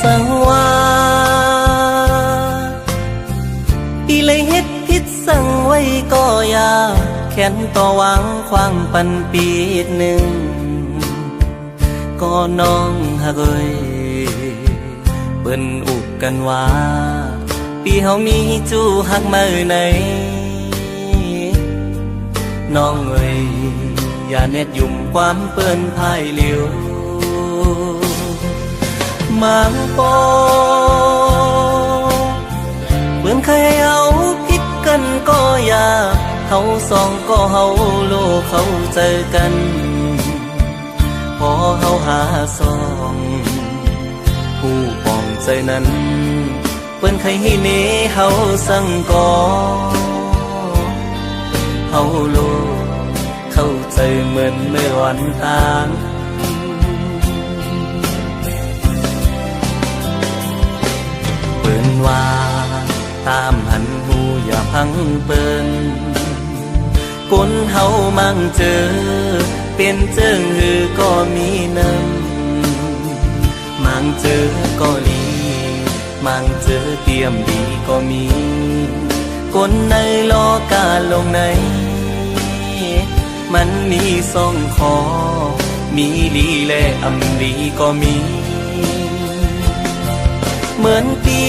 สังว่าอีเลยเฮ็ดผิดสั่งไว้ก็อย่าแค้นต่อหวังความปันปีหนึ่งก็น้องฮักเอ้ยเปิ้นอุบกันว่าปีเฮามีจูฮักมาไหนน้องเอ้ยอย่าเน็ดยุ่มความเปิ้นพายเหลียวมังปอเปิ้นเคยให้เอาผิดกันก็อย่าเฮาสองก็เฮาโลกเขาเจอกันพอเฮาหาสองผู้ปองใจนั้นเปิ้นเคยให้เนเฮาสั่งก่อเฮาโลกเข้าใจเหมือนเมื่อวันต่างเปิ้นว่าตามหันหูอย่าพังเปิ้นคนเฮามั่งเจอเป็นเจิงหือก็มีน้ำมั่งเจอก็ลีมั่งเจอเตรียมดีก็มีคนในโลกาลงในมันมีสองคอมีลีและอำลีก็มีเหมือนปี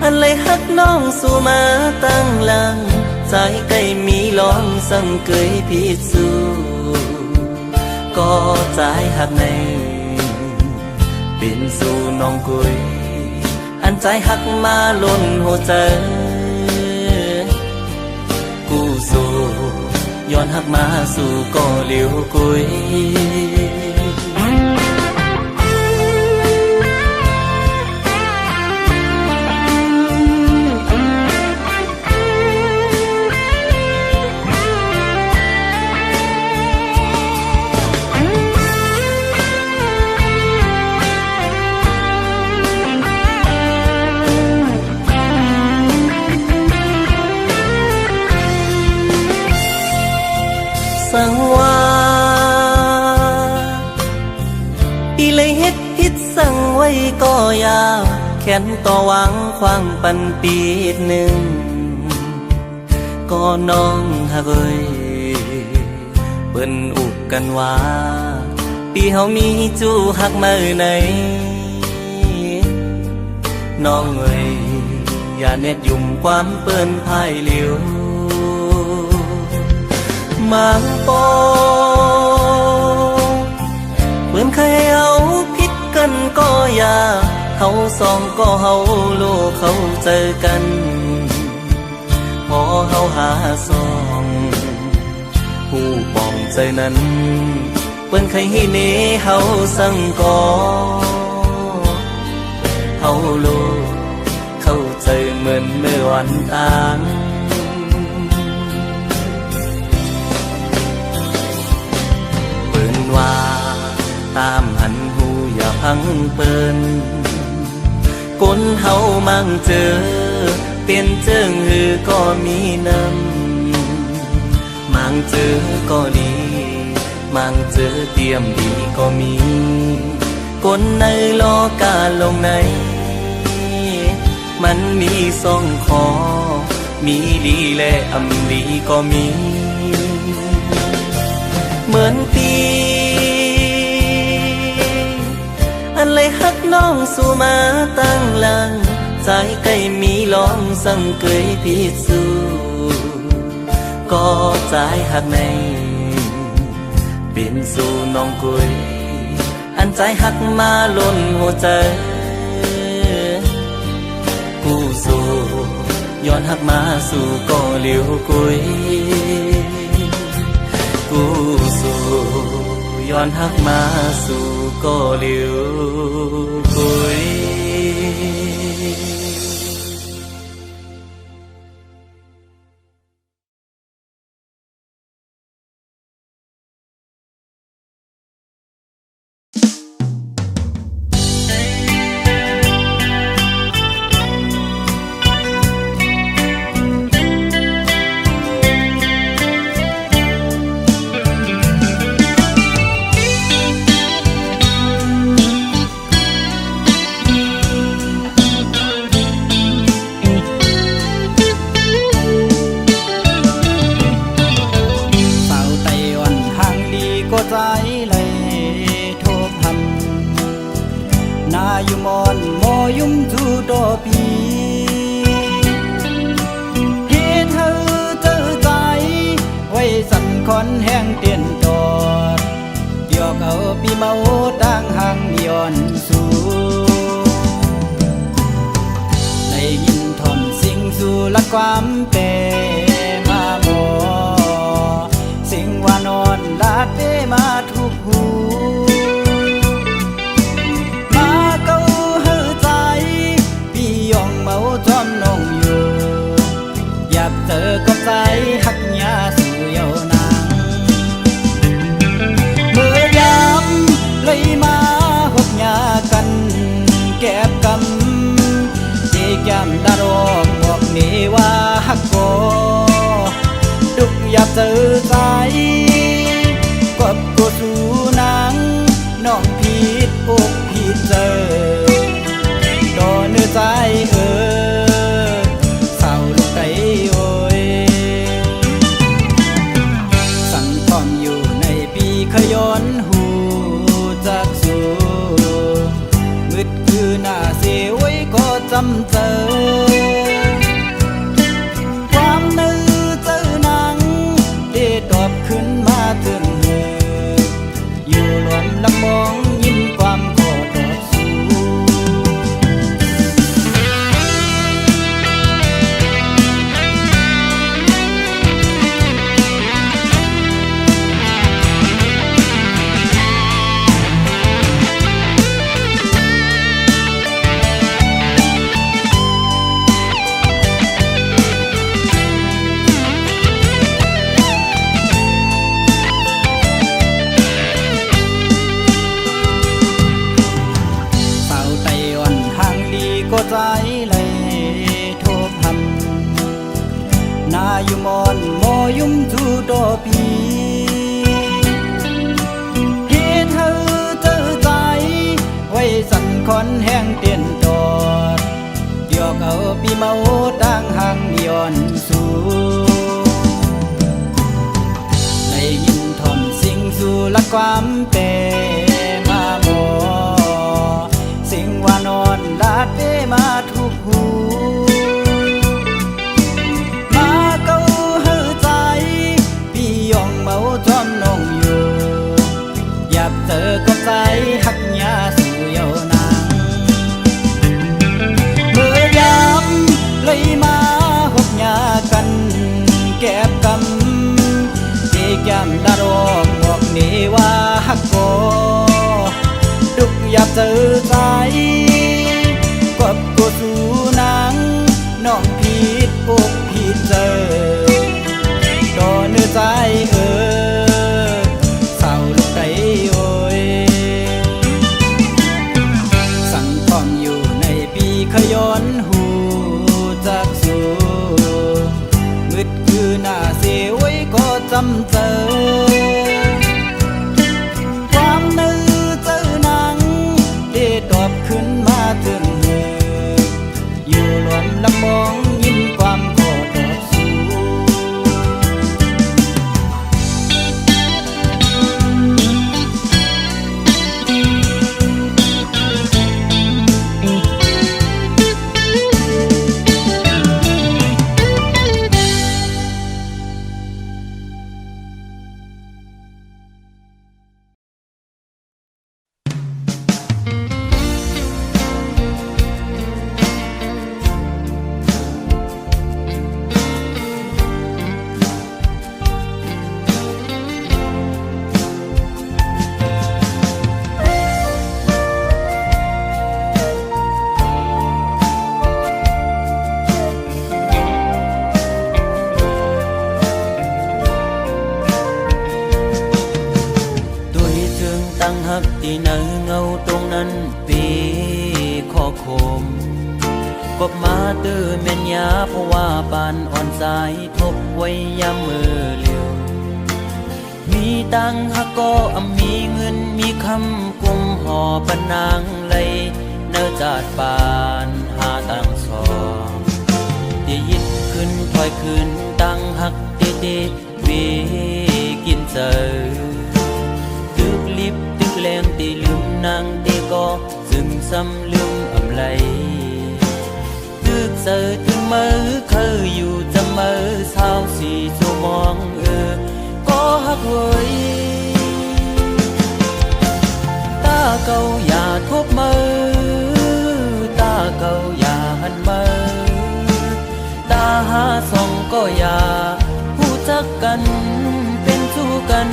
อันเลยฮักน้องสู่มาตั้งหลังใจใกล้มีล้อมสั่งเกยพิสูก็ใจฮักในเป็นสู่น้องกุยอันใจฮักมาล้นหัวใจกูสู่ย้อนฮักมาสู่ก็เหลียวกุยสังว่าอีเลยเฮ็ดผิดสั่งไว้ก็อย่าแค้นต่อหวังความปันปีหนึ่งก็น้องฮักเอ้ยเปิ้นอุบกันว่าปีเฮามีจูฮักมาไหนน้องเอ้ยอย่าเน็ดยุ่มความเปิ้นพายเหลียวมังปอเปิ้นเคยเอาผิดกันก็อย่าเฮาสองก็เฮาโลกเขาเจอกันพอเฮาหาสองผู้ปองใจนั้นเปิ้นเคยให้เนเฮาสั่งก่อเฮาโลกเข้าใจเหมือนเมื่อวันต่างว่าตามหันหูอย่าพังเปิ้นคนเฮามั่งเจอเป็นเจิงหือก็มีน้ำมั่งเจอก็ดีมั่งเจอเตรียมดีก็มีคนในโลกาลงในมันมีสองคอมีลีและอำลีก็มีเหมือนปีอันเลยฮักน้องสู่มาตั้งหลังใจใกล้มีล้อมสั่งเกยพิสูก็ใจฮักในเป็นสู่น้องกุยอันใจฮักมาล้นหัวใจกูสู่ย้อนฮักมาสู่ก็เหลียวกุยกูสู่ย้อนฮักมาสู่ก็เหลียวกุย เ อยู่มอนโมยุ่มจูโตปีเฮ็ดเธอเจอใจไว้สั่นคอนแห้งเตียนจอดเกี่ยวเอาปีเมาตั้งห่างย้อนสู่ได้ยินทอนสิ่งสู่ลักความเป็นมาหมอสิ่งว่านอนลาดเปมาทุกหูมาเก้าเฮือใจพี่ยองเมาจอมน้องอยู่อยากเจอกับใจหักยาสู่เยาวนางเมื่อยามเลยมาหกยากันแก็บกำเจแก้มดารองบอกนี่ว่าหักโกดุกอยากเจอใจกบกูสู่นางน้องผิดอกผิดเจอดอเนื้อใจเศร้าลูกไก่โอยสั่งทอมอยู่ในปีขย้อนหูจากสู่มืดคือหน้าเสียไว้ก็จำเจอความนึกเจอหนังได้ตอบขึ้นมาถึงเธออยู่รวมลำมองยิ้มความขอตอบสู่ก็ใจเลยโทบทำนาอยู่มอนโมยุ่มจูโตปีเฮ็ดเธอเจอใจไว้สั่นคอนแห้งเตียนจอดเกี่ยวเอาปีเมาตั้งห่างย้อนสู่ได้ยินทอนสิ่งสู่ลักความเป็นมาหมอสิ่งว่านอนลาดเปมาทุกหูมาเก้าเฮือใจพี่ยองเมาจอมน้องอยู่อยากเจอกับใจหักยาสู่เยาวนางเมื่อยามเลยมาหกยากันแก็บกำที่แก้มดารองบอกนี่ว่าหักโกดุกอยากเจอใจกบกูสู่นางน้องผิดอกผิดเจอดอเนื้อใจเศร้าลูกไก่โอยสั่งทอมอยู่ในปีขย้อนหูจากสู่มืดคือหน้าเสียไว้ก็จำเจอความนึกเจอหนังได้ตอบขึ้นมาถึงเธออยู่รวมลำมองยิ้มความขอตอบสู่ที่เนื้อเงาตรงนั้นปีข้อคมกบมาตื้อเมียนยาเพราะว่าปานอ่อนสายทบไว้ยามมือเลียวมีตังหักก็มีเงินมีคำกุมห่อปนางเลยเนื้อจาดปานหาตังสองเดี๋ยวยิดขึ้นถอยขึ้นตังหักเตวีกินเจอตึกลิบตึกแรงตีลืมนางตีก็ซึมเศ ซ้ำลืมอำไลตึกเสือถึงมือเคยอยู่จะมือเศร้าสีชั่วโมงก็หักเว้ยตาเก่าอย่าทบมือตาเก่าอย่าหันมือตาหาส่องก็อย่าผู้จักกันเป็นสู้กัน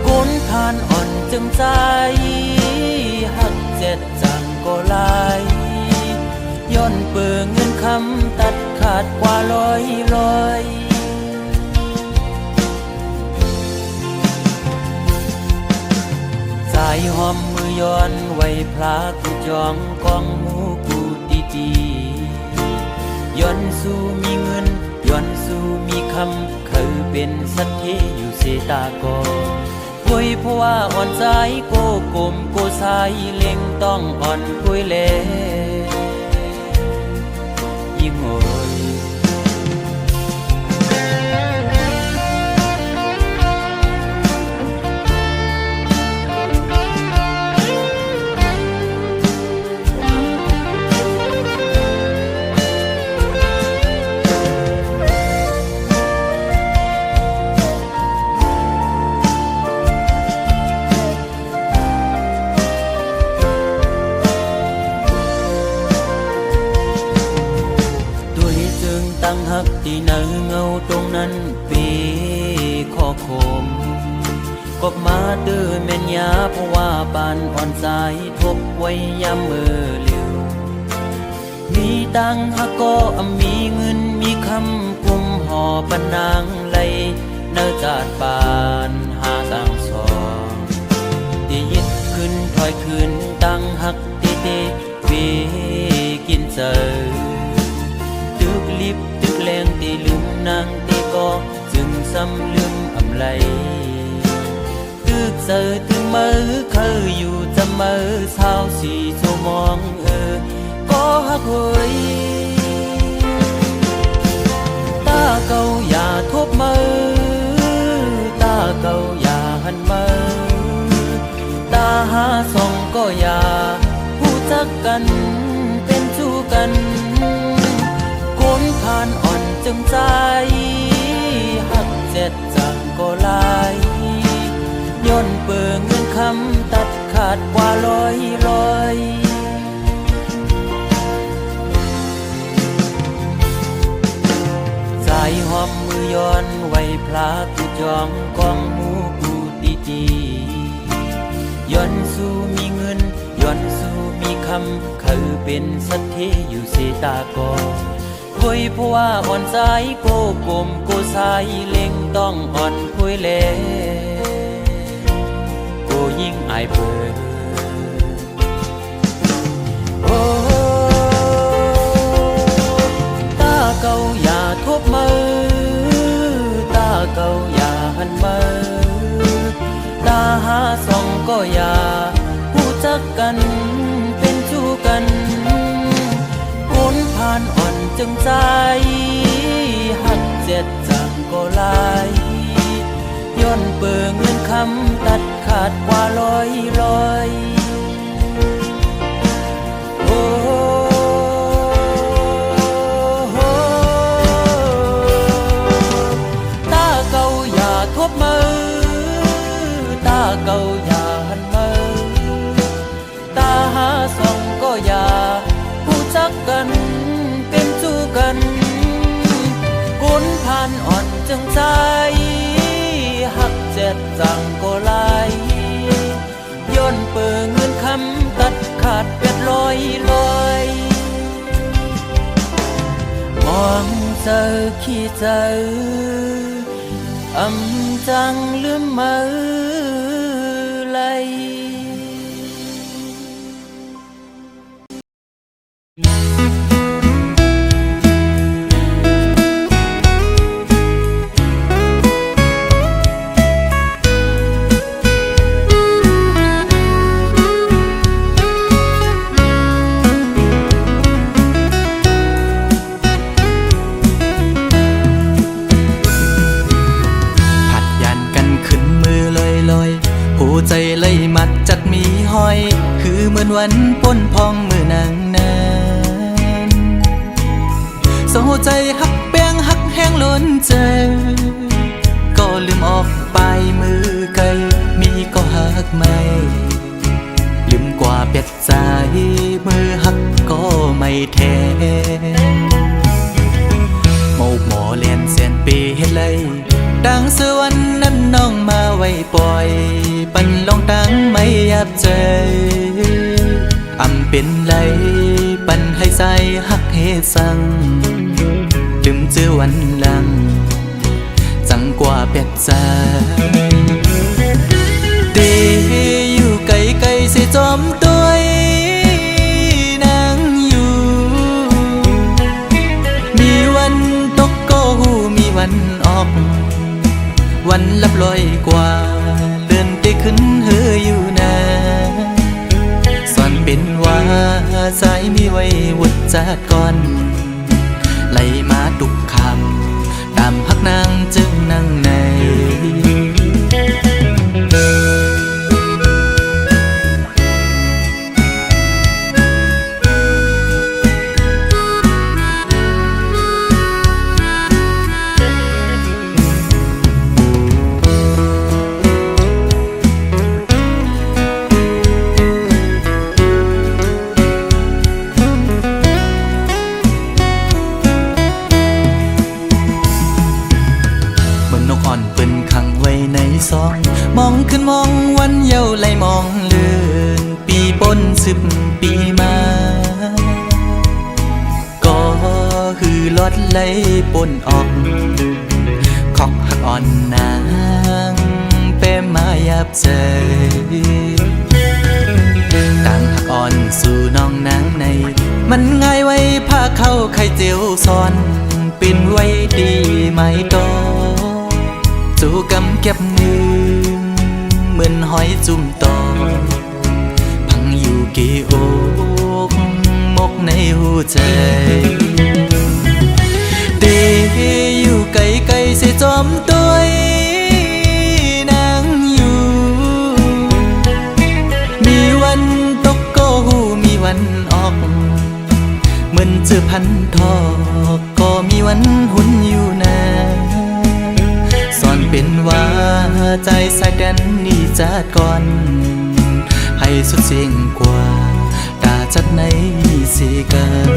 ก้นทานอ่อนจึงใจหักเจ็ดจังก็ลายย้อนเปื่อเงินคำตัดขาดกว่าร้อยสายหอมมือย้อนไว้พลากูจองกองหมูกูดีย้อนสู้มีเงินย้อนสู้มีคำเคยเป็นสัตย์ที่อยู่เสตากอคุยเพราะว่าอ่อนใจโกกลมโกสายเล็งต้องอ่อนคุยเล่ยิ่งโอยตั้งหักที่เนื้อเงาตรงนั้นปีขอคมกบมาเดือแม่นยาเพราะว่าปานอ่อนสายทบไว้ยามมือเลี้ยวมีตังหักก็มีเงินมีคำกุมห่อปนางไหลเนื้อจาดปานหาตังสองที่ยึดขึ้นถอยขึ้นตั้งหักเตปีกินเจอตึกลิบตึกแรงตีลืมนางตีก็จึงซ้ำลืมอำไลตึกเสือถึงมือเคยอยู่จะมือเศร้าสีชั่วโมงก็หักเว้ยตาเก่าอย่าทบมือตาเก่าอย่าหันมือตาหาส่องก็อย่าผู้จักกันเป็นสู้กันคนผ่านอ่อนจึงใจหักเจ็ดจังก็ลายย้อนเปื่อเงินคำตัดขาดกว่าร้อยสายหอมมือย้อนไว้พลากูจองกองหมูกูดีย้อนสู้มีเงินย้อนสู้มีคำเคยเป็นสัตย์ที่อยู่เสตากอคุยเพราะว่าอ่อนใจโกกลมโกสายเล็งต้องอ่อนคุยเล่โกยิ่งอายเปิดโอ้ตาเก่าอย่าทบมือตาเก่าอย่าหันมือตาหาส่องก็อย่าผู้จักกันเป็นสู้กันคนผ่านอ่อนจึงใจหักเจ็ดจังก็ลายย้อนเปื่อเงินคำตัดขาดกว่าร้อยโอ้ตาเก่าอย่าทบมือตาเก่าอย่าหันมือตาหาส่องก็อย่าผู้จักกันเป็นสู้กันคนผ่านอ่อนจึงใจหักเจ็ดจังก็ลายย้อนเปื่อเงินคำตัดขาดเป็ดลอยมองเจอขี้เจอจังลืมมือไหล ใจเลยมัดจัดมีห้อยคือมือ นวันปนพองมือนางนานโซใจหักแป้งหักแห้งล้นใจก็ลืมออกไปมือไกลมีก็หักไม่ลืมกว่าเป็ดใจมือหักก็ไม่แท้โมกหมอเลียนเสียนปีเฮ็ดเลยดังสวรรค์นั้นน้องมาไว้ปล่อยปันลองตั้งไม่ยับใจอำเป็นไรปันให้ใจหักเฮสังลืมเจอวันหลังจังกว่าเป็ดใจเดอยู่ไกลไกลเสียจอมตัวนางอยู่มีวันตกก็หูมีวันออกวันลับลอยกว่าเลื่อนไปขึ้นเฮออยู่นะสอนเป็นว่าสายมีไว้วุดจากก่อนไหลมาทุกคำตามหักนางจึงนั่งในมองขึ้นมองวันเยาว์ไหลมองเลื่อนปีปน10 ปีมาก็ฮือลอดไหลปนออกขอกหักอ่อนนางเป้มายับใจต่างหักอ่อนสู่น้องนางในมันง่ายไว้พาเข้าไข่เจียวซ้อนเป็นไว้ดีไหมตอสู่กำเก็บมือเหมือนหอยจุ่มตอพังอยู่กี่อกมกในหัวใจเดอยู่ไกลไกลเสียจอมตัวนางอยู่มีวันตกก็หูมีวันออกเหมือนเจอพันทอกก็มีวันหุ่นอยู่นะสอนเป็นว่าใจสายแดนนี่จัดก่อนให้สุดเสียงกว่าตาจัดในสีกัน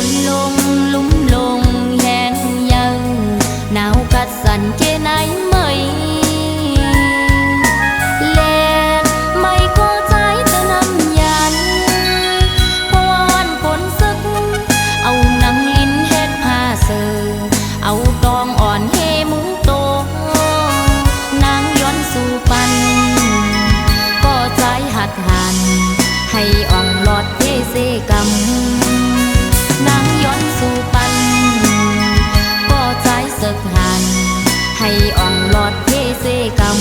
นลงลุ่มลงแหงยังหนาวกัดสั่นแค่ไหนไม่แลไม่ก็ใจแต่น้ำยันเพราะว่าวันฝนซึกเอาหนังลิ้นเฮ็ดผ้าเสือเอาตองอ่อนเฮมุงโตนางย้อนสู่ปันก็ใจหักหันให้อ่องหลอดเทเสกำนางย้อนสู่ปันก็ใจสึกหันให้อ่องหลอดเทเสกำ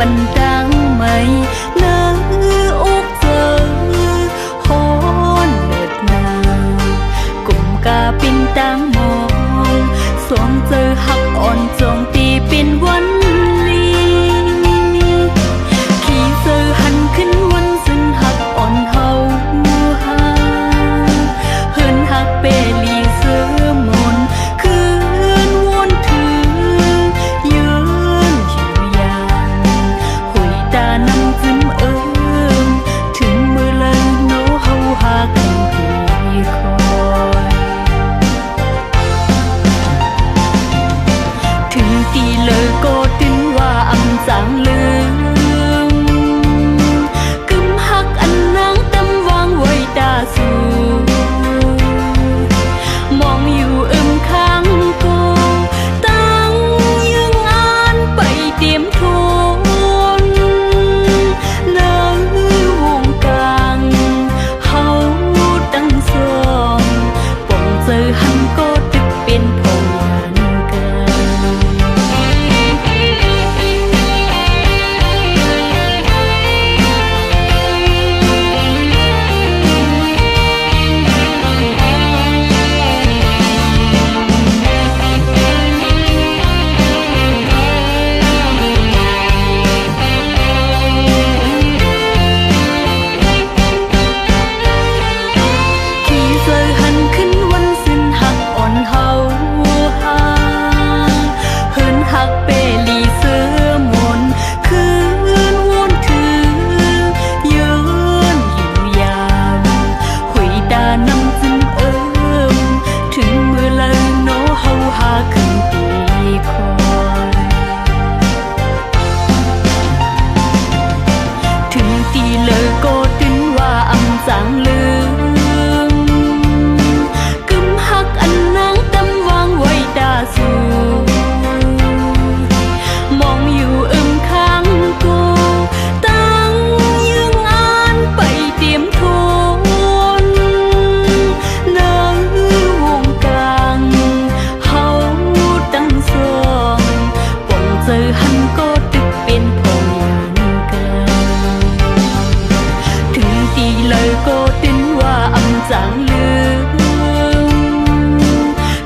ปันดังไม่เนื้ออกเจอฮอนเลิดนากลุ่มกาปินตังมองสวงเจอหักอ่อนจงตีเป็นวันลีขี่เจอหันขึ้นวันซึ่งหักอ่อนเฮาหาเฮินหักเปลีเสือมนคืนวนถือยืนอยู่ยานหุยตาน้ำจิ้มถึงมือเลยโนเฮาหากันพี่คอยถึงตีเลยก็ตึงว่าอำจางลืมกึมหักอันนางตำวางไว้ตาสูมองอยู่ข้างกูตั้งยังอ่านไปเตรียมทนเลิกวงกลางเฮาตั้งสองป่องเจอหันก็ตึกเป็นพงยันกันขี่เจอหันขึ้นวันสิ้นหักอ่อนเฮาหาเฮินหักเปลีเสือมนคืนวนถือยืนอยู่ยามหุยตาน้ำจิ้มถึงมือเลยโนเฮาหาขึ้นตีคอยถึงตีเลยก็ตึงว่าอำจางลืมกึมหักอันนางตำวางไว้ตาสูมองอยู่ข้างกูตั้งยังอ่านไปเตรียมทนเลิกวงกลางเฮาตั้งสองป่องเจอหันก็ตึกเป็นพงยันกันถึงตีเลยก็ตึงว่าอำจางลืม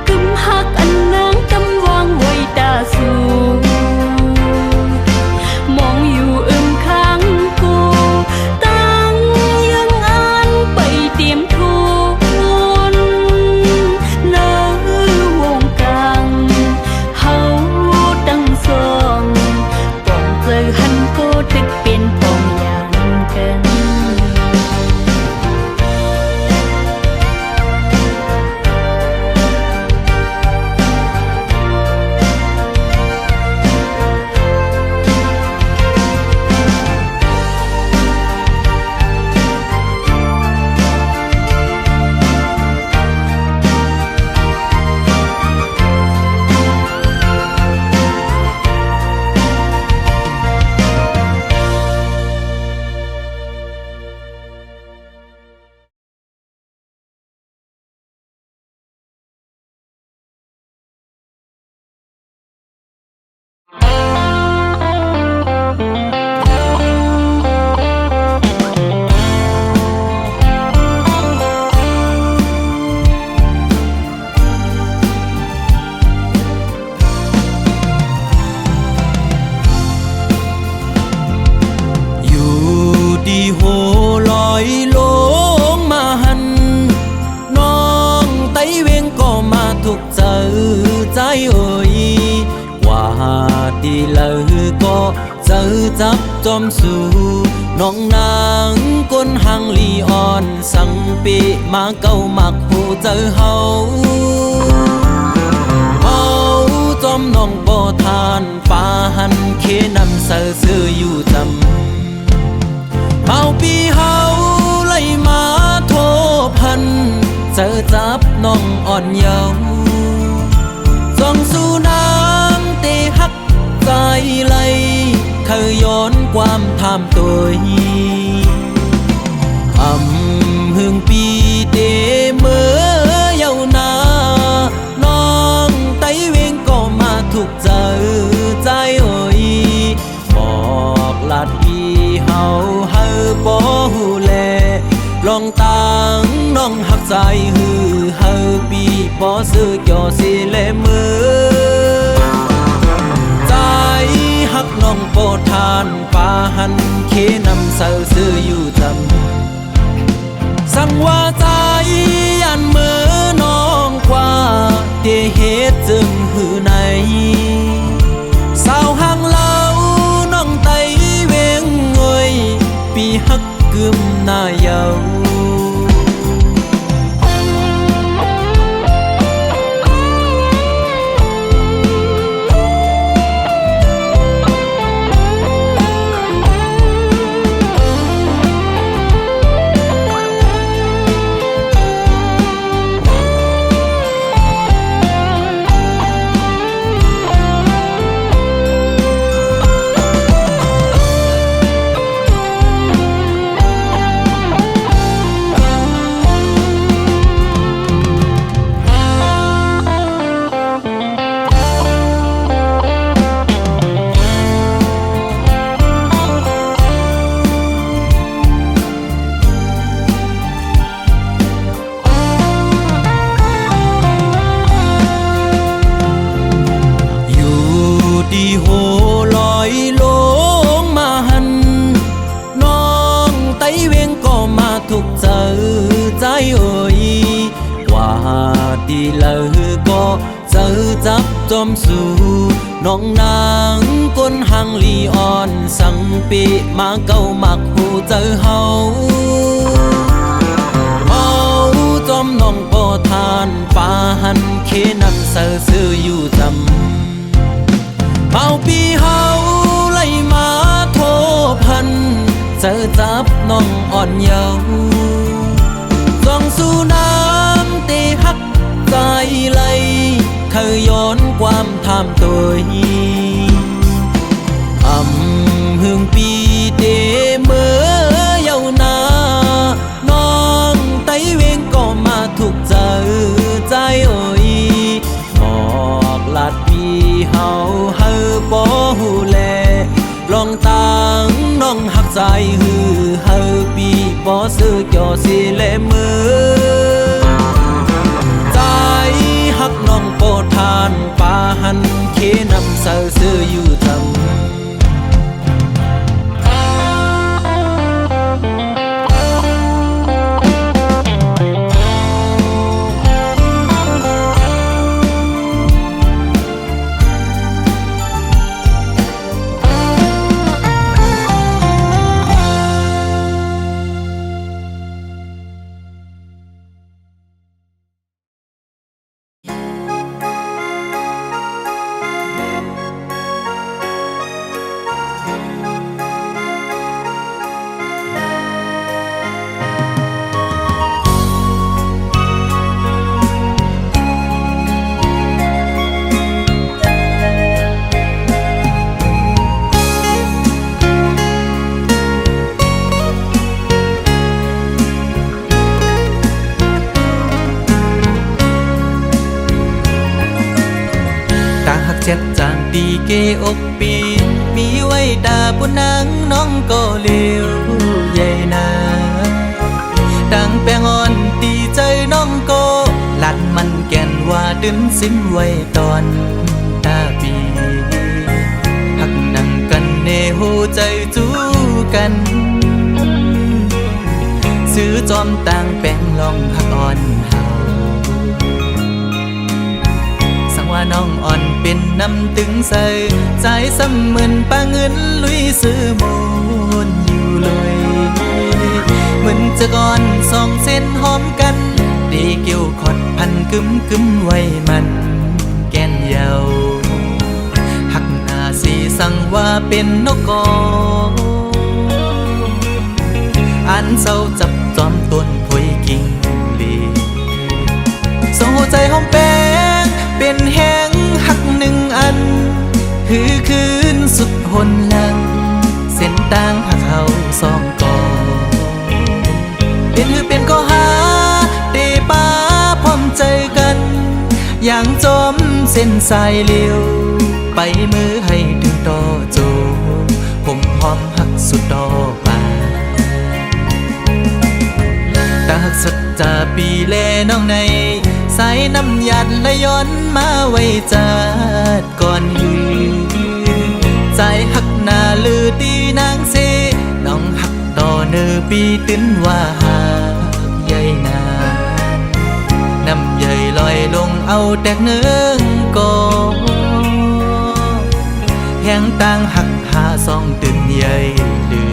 กึมหักอันนางตำวางไว้ตาสูมองอยู่ข้างกูตั้งยังอ่านไปเตรียมทนเลิกวงกลางเฮาตั้งสองป่องเจอหันก็ตึกเป็นพงยันกัน จับจอมสู่น้องนางก้นหางลีอ่อนสังปีมาเก้ามักหูเจอเฮาจอมน้องบ่ทานป่าหันเคนำเสือซื้ออยู่จำเมาปีเฮาไล่มาโทพันเจอจับน้องอ่อนเยาว์ส่องสู่นางเตหักใจไหลเคยย้อนความทำตัวหึงปีเตเมื่อเยาวนานองไตเวงก็มาถูกเจอใจเอ่ยบอกลาดพี่เฮาเฮาบ่ฮู้แลลองตังน้องหักใจฮือเฮาปีบ่ซื้อจ่อสิแลมือใจหักน้องโปรดทานป่าหันเคนำเสือซื้ออยู่จำสั่งว่าใจยันเมื่อน้องกว่าเดเหตุจึงหือในสาวห่างเล่าน้องไตเวงเงยปีฮักกึมหน้าเยาดีโหลอยลงมาหันน้องไตเวงก็มาถูกเจอใจเอ่ยว่าดีเลยก็เจอจับจอมสู่น้องนางก้นหางลีอ่อนสังปีมาเก้ามักหูเจอเฮาจอมน้องบ่ทานป่าหันเคนำเสือซื้ออยู่จำเมาปีเฮาไล่มาโทพันเจอจับน้องอ่อนเยาว์ส่องสู่น้ำเตหักใจไหลเคยย้อนความทำตัวหึงปีเตเมื่อเยาวนานองไตเวงก็มาถูกเจอใจเอ่ยบอกลาดพี่เฮาบ่ฮู้แลลองตังน้องหักใจฮือเฮาปีบ่ซื้อจ่อสิแลมือใจหักน้องโปรดทานป่าหันเคนำเสือซื้ออยู่จำเจ็ดจางดีเกอกปีมีไว้ดาบนนางน้องก็เลี้ยวใหญ่นาดังแปงอ่อนตีใจน้องก็ลัดมันแก่นว่าดึงสิ้นไว้ตอนตาปีหักนั่งกันเนหูใจจูกันซื้อจอมต่างแปงลองหักอ่อนเฮาสังว่าน้องอ่อน เป็นน้ำตึงใส่ใจซ้ำเหมือนปลาเงินลุยซื้อมนอยู่เลยเหมือนจะก่อนสองเส้นหอมกันดีเกี่ยวขอดพันกึมไว้มันแก่นเยาหักหน้าสีสั่งว่าเป็นนกกออันเศร้าจับจอมต้นพวยกิ่งลีโซ่ใจหอมแป้งเป็นแห้งหักหนึ่งอันคือคืนสุดหนหลังเส้นต่างหักเขาสองกอเป็นก็หาเตป้าพร้อมใจกันอย่างจมเส้นสายเลี้ยวไปมือให้ถึงต่อโจผมหอมหักสุดดอกบานตาหักสัจจาปีแลน้องในสายน้ำหยัดและย้อนมาไว้จัดก่อนหือใจหักหน้าลือตีนางเสน้องหักต่อเนื้อปีตื้นว่าหากใหญ่นาน้ำใหญ่ลอยลงเอาแตกเนื้อกอแห้งต่างหักหาสองตื่นใหญ่ลือ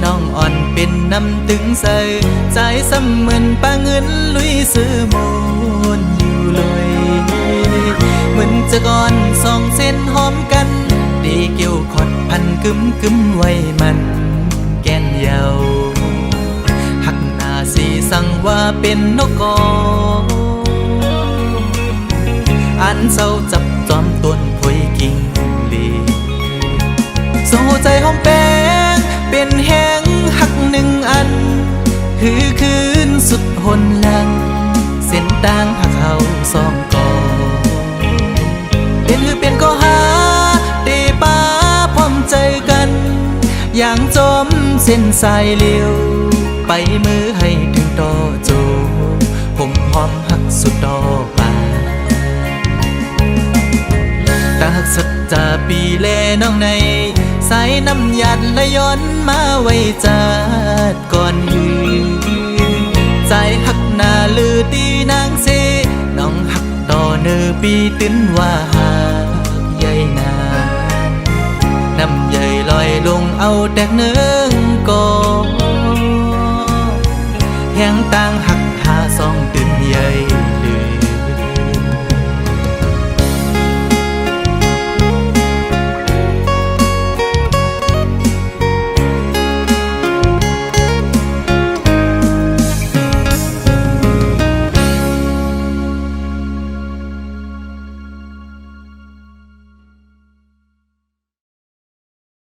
น้องอ่อนเป็นน้ำตึงใส่ใจซ้ำเหมือนปลาเงินลุยซื้อมนอยู่เลยเหมือนจะก่อนสองเส้นหอมกันดีเกี่ยวขอดพันกึมไว้มันแก่นเยาหักหน้าสีสั่งว่าเป็นนกกออันเศร้าจับจอมต้นพวยกิ่งลีโซ่ใจหอมแป้งเป็นแห้งหักหนึ่งอันคือคืนสุดหนหลังเส้นต่างหักเขาสองกอเป็นก็หาเตป้าพร้อมใจกันอย่างจมเส้นสายเลี้ยวไปมือให้ถึงต่อโจผมหอมหักสุดดอกบานตาหักสัจจาปีแลน้องในสายน้ำหยัดและย้อนมาไว้จัดก่อนหือใจหักหน้าลือตีนางเสน้องหักต่อเนื้อปีตื้นว่าหากใหญ่นาน้ำใหญ่ลอยลงเอาแตกเนื้อกอแห้งต่าง